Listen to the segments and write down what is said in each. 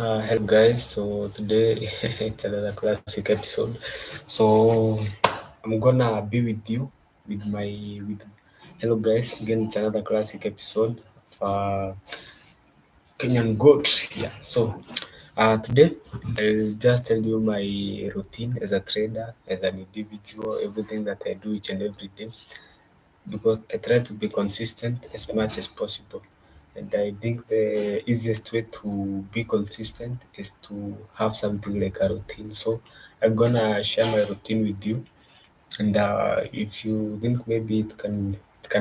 Hello guys, so today it's another classic episode. So I'm gonna be with you with my with hello guys again. It's another classic episode of Kenyan Goat. Yeah. So today I'll just tell you my routine as a trader, as an individual, everything that I do each and every day because I try to be consistent as much as possible. And I think the easiest way to be consistent is to have something like a routine. So I'm gonna share my routine with you, and if you think maybe it can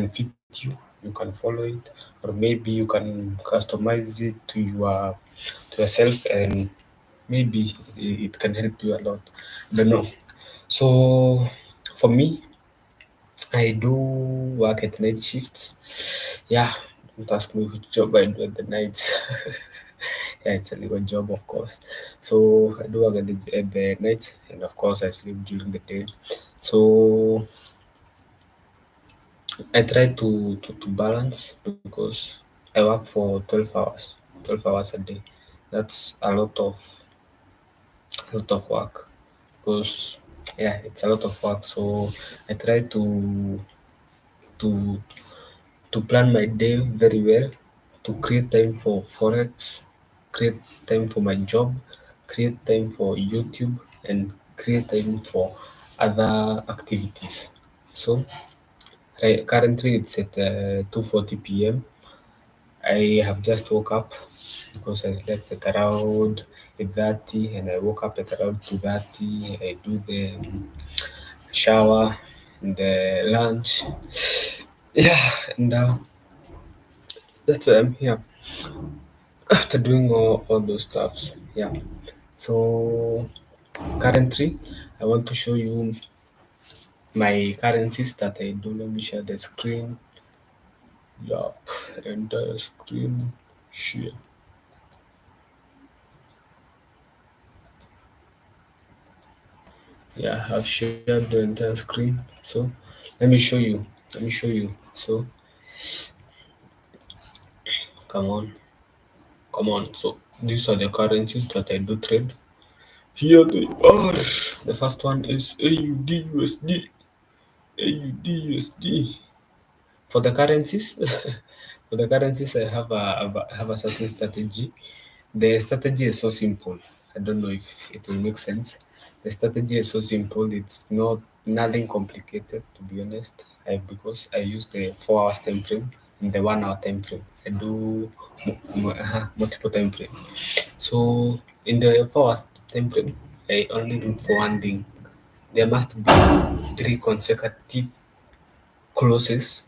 fit you, you can follow it, or maybe you can customize it to yourself, and maybe it can help you a lot. I don't know. So for me, I do work at night shifts. Yeah, don't ask me which job I do at the night. Yeah, it's a legal job, of course. So I do work at the night, and of course, I sleep during the day. So I try to balance because I work for 12 hours, 12 hours a day. That's a lot of work because yeah, it's a lot of work. So I try to to plan my day very well, to create time for forex, create time for my job, create time for YouTube, and create time for other activities. So currently it's at 2:40 p.m. I have just woke up because I slept at around 8:30, and I woke up at around 2:30. I do the shower and the lunch. Yeah, and that's why I'm here after doing all those stuffs. Yeah. So currently, I want to show you my currencies that I do. Let me share the screen. Yup, entire screen share. Yeah, I've shared the entire screen. So let me show you. Let me show you. So come on, come on. So these are the currencies that I do trade. Here they are. The first one is AUD USD. AUD USD. For the currencies, for the currencies, I have a certain strategy. The strategy is so simple. I don't know if it will make sense. The strategy is so simple. It's not nothing complicated, to be honest. Because I use the 4 hours time frame and the 1 hour time frame. I do multiple time frame. So in the 4 hours time frame, I only look for one thing. There must be three consecutive closes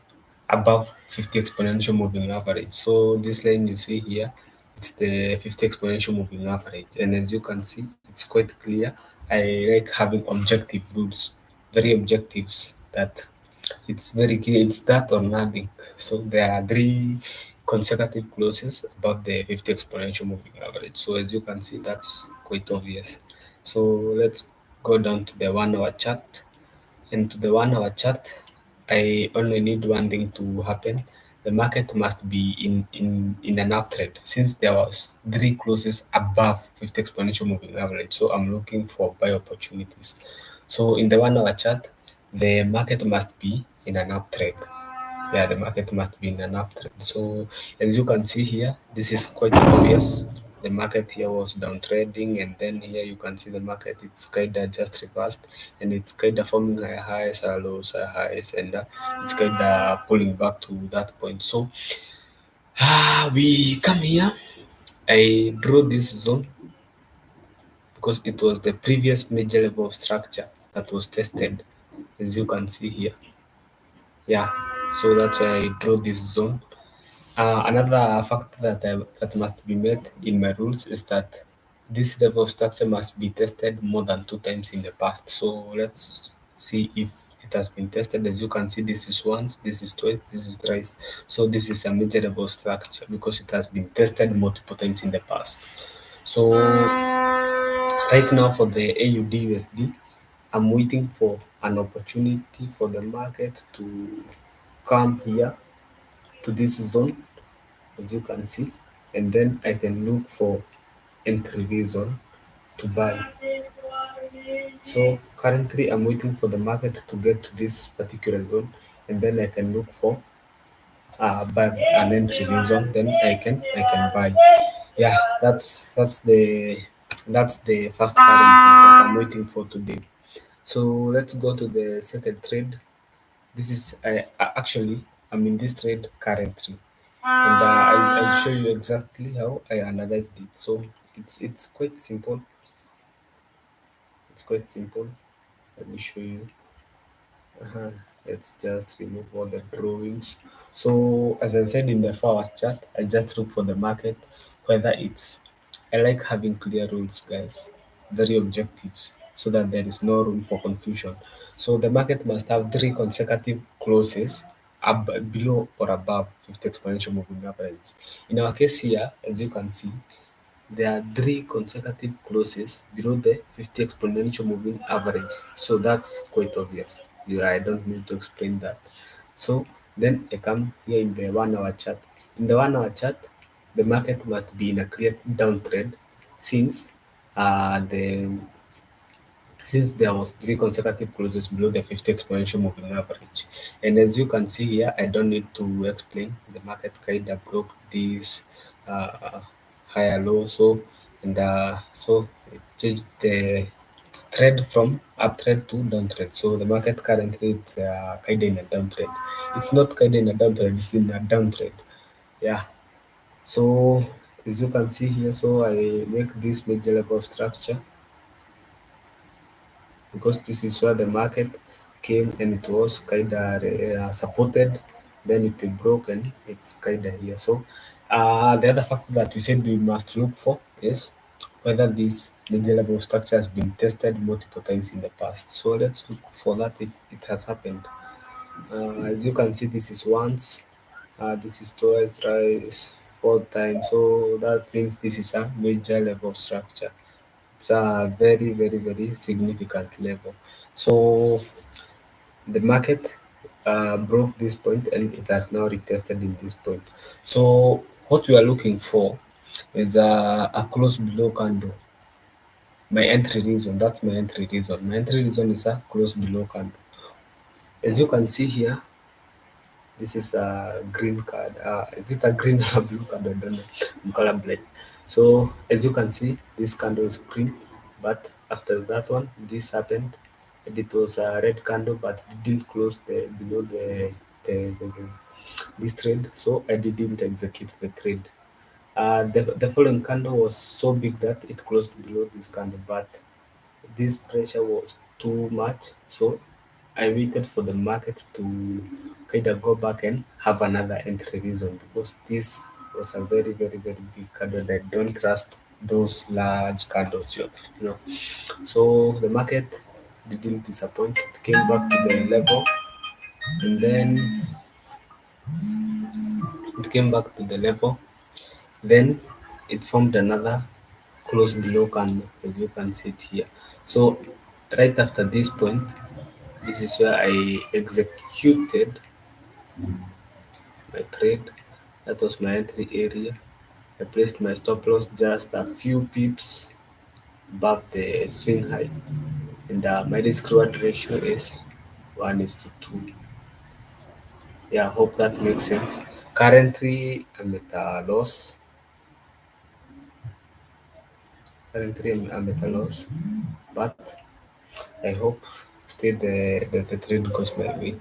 above 50 exponential moving average. So this line you see here, it's the 50 exponential moving average. And as you can see, it's quite clear. I like having objective rules, very objectives that it's very clear. It's that or nothing. So there are three consecutive closes above the 50 exponential moving average. So as you can see, that's quite obvious. So let's go down to the 1 hour chart. And to the 1 hour chart, I only need one thing to happen. The market must be in an up trend since there was three closes above 50 exponential moving average. So I'm looking for buy opportunities. So in the 1 hour chart, the market must be in an uptrend. Yeah, the market must be in an uptrend. So as you can see here, this is quite obvious. The market here was down trading, and then here you can see the market, it's kind of just reversed, and it's kind of forming high highs, high lows, high highs, and it's kind of pulling back to that point. So we come here. I draw this zone because it was the previous major level of structure that was tested, as you can see here. Yeah, so that's why I draw this zone. Another factor that must be met in my rules is that this level of structure must be tested more than two times in the past. So let's see if it has been tested. As you can see, this is once, this is twice, this is thrice. So this is a major level of structure because it has been tested multiple times in the past. So right now for the AUD USD, I'm waiting for an opportunity for the market to come here to this zone, as you can see, and then I can look for entry reason to buy. So currently I'm waiting for the market to get to this particular zone, and then I can look for buy an entry reason, then I can buy. Yeah, that's the first currency that I'm waiting for today. So let's go to the second trade. This is actually I'm in this trade currently, and I'll show you exactly how I analyzed it. So it's quite simple. It's quite simple. Let me show you. Uh-huh. Let's just remove all the drawings. So as I said in the forward chart, I just look for the market, whether it's I like having clear rules, guys, very objectives, so that there is no room for confusion. So the market must have three consecutive closes below or above 50 exponential moving average. In our case here, as you can see, there are three consecutive closes below the 50 exponential moving average. So that's quite obvious. Yeah, I don't need to explain that. So then I come here in the 1 hour chart. In the 1 hour chart, the market must be in a clear downtrend since the since there was three consecutive closes below the 50 exponential moving average. And as you can see here, I don't need to explain. The market kind of broke this uh, higher low, so it changed the trend from up trend to down trend. So the market currently it's kind of in a downtrend. It's not kind of in a downtrend; it's in a downtrend. Yeah. So as you can see here, so I make this major level structure because this is where the market came and it was kind of supported, then it broke and it's kind of here. So the other factor that we said we must look for is whether this major level structure has been tested multiple times in the past. So let's look for that if it has happened. As you can see, this is once, this is twice, thrice, four times. So that means this is a major level structure. It's a very, very, very significant level. So the market broke this point and it has now retested in this point. So what we are looking for is a close below candle. My entry reason, that's my entry reason. My entry reason is a close below candle. As you can see here, this is a green card. Is it a green or a blue card? I don't know. I'm colorblind. So as you can see, this candle is green, but after that one, this happened, and it was a red candle, but it didn't close below the this trade. So I didn't execute the trade. The following candle was so big that it closed below this candle, but this pressure was too much, so I waited for the market to kind of go back and have another entry reason because this was a very, very, very big candle. I don't trust those large candles, you know. So the market didn't disappoint. It came back to the level, and then it came back to the level. Then it formed another close below candle, as you can see it here. So right after this point, this is where I executed my trade. That was my entry area. I placed my stop loss just a few pips above the swing high, and my risk reward ratio is 1:2. Yeah, I hope that makes sense. Currently, I'm at a loss. I'm at a loss, but I hope still the trade goes my way.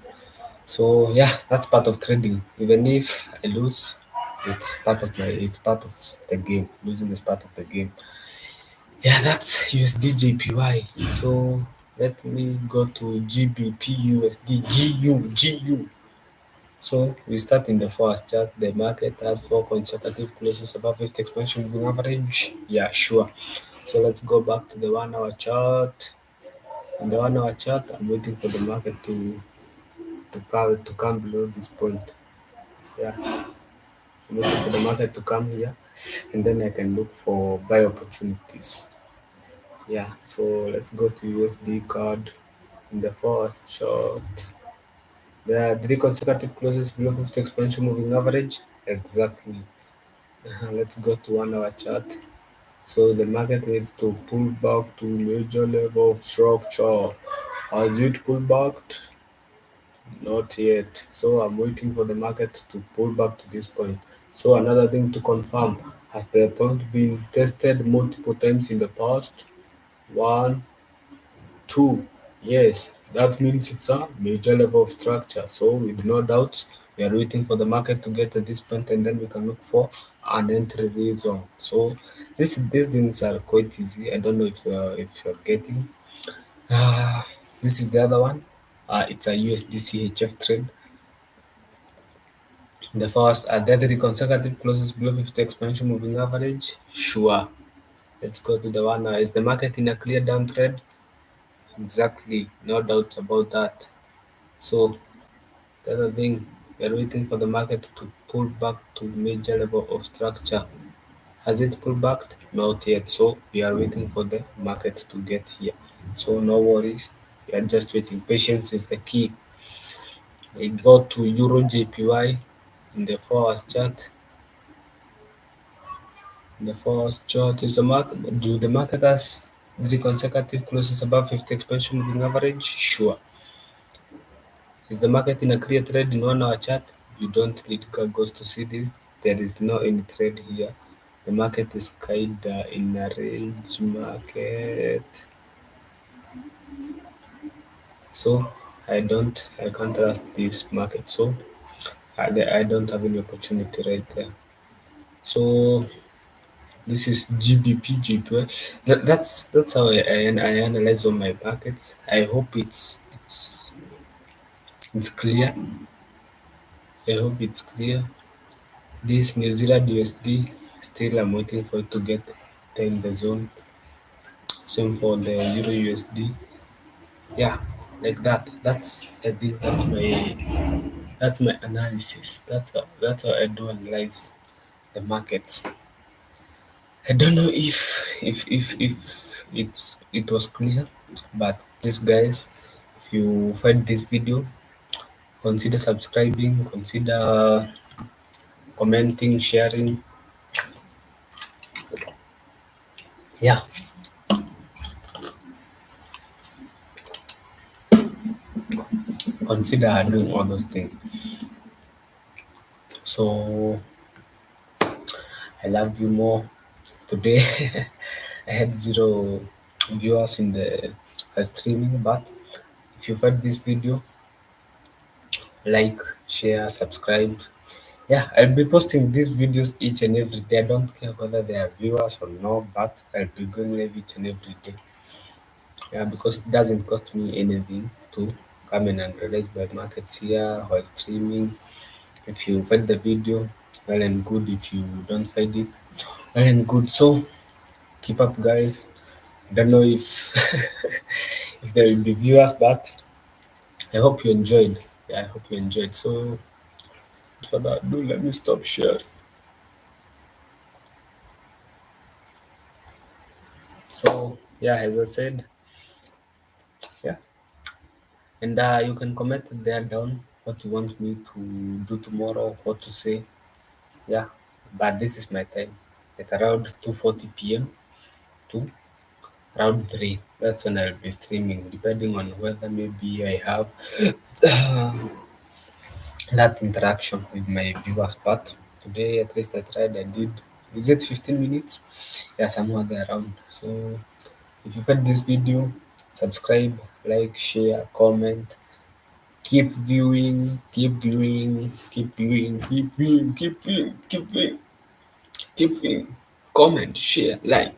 So yeah, that's part of trading. Even if I lose, it's part of the game. Losing is part of the game. Yeah, that's USD JPY. So let me go to GBP USD GU. So we start in the first chart. The market has four consecutive closes above 50 expansion moving average. Yeah, sure. So let's go back to the 1 hour chart. In the 1 hour chart, I'm waiting for the market to come below this point. Yeah, I'm waiting for the market to come here, and then I can look for buy opportunities. Yeah, so let's go to USD card in the first chart. There are three consecutive closes below 50 exponential moving average. Exactly. Let's go to 1 hour chart. So the market needs to pull back to major level of structure. Has it pulled back? Not yet. So I'm waiting for the market to pull back to this point. So another thing to confirm, has the point been tested multiple times in the past? One, two. Yes, that means it's a major level of structure. So with no doubt, we are waiting for the market to get to this point, and then we can look for an entry reason. So these things are quite easy. I don't know if you're getting. Ah, this is the other one. It's a USDCHF trade. The first, are there three consecutive closes below 50 exponential moving average? Sure. Let's go to the one. Is the market in a clear down trend? Exactly. No doubt about that. So the other thing, we are waiting for the market to pull back to major level of structure. Has it pulled back? Not yet. So we are waiting for the market to get here. So no worries. We are just waiting. Patience is the key. We go to Euro JPY in the 4 hours chart. The first chart is the market. Do the market has three consecutive closes above 50 expansion moving average? Sure. Is the market in a clear trade in 1 hour chart? You don't need cargoes to see this. There is no any trade here. The market is kinda in a range market. So I can't trust this market. So I don't have any opportunity right there. So this is GBP, GPY. That's how I analyze all my markets. I hope it's clear. I hope it's clear. This New Zealand USD, still I'm waiting for it to get in the zone. Same for the Euro USD. Yeah, like that. I think that's my analysis. That's how I do analyze the markets. I don't know if it was clear, but please guys, if you find this video, consider subscribing, consider commenting, sharing. Yeah, consider doing all those things. So I love you more. Today I had zero viewers in the streaming, but if you find this video, like, share, subscribe. Yeah, I'll be posting these videos each and every day. I don't care whether they are viewers or not, but I'll be going live each and every day. Yeah, because it doesn't cost me anything to come in and realize my markets here while streaming. If you find the video, well and good. If you don't find it, well and good. So keep up, guys. I don't know if if there will be viewers, but I hope you enjoyed. Yeah, I hope you enjoyed. So for that, do let me stop sharing. So yeah, as I said, yeah, and you can comment there down what you want me to do tomorrow, what to say. Yeah, but this is my time at around 2:40 p.m. to around 3. That's when I'll be streaming, depending on whether maybe I have that interaction with my viewers. But today, at least I tried. I did. Is it 15 minutes? Yeah, somewhere there around. So if you find this video, subscribe, like, share, comment. Keep viewing, keep viewing, keep viewing, keep viewing, keep viewing, keep viewing, keep viewing. Comment, share, like.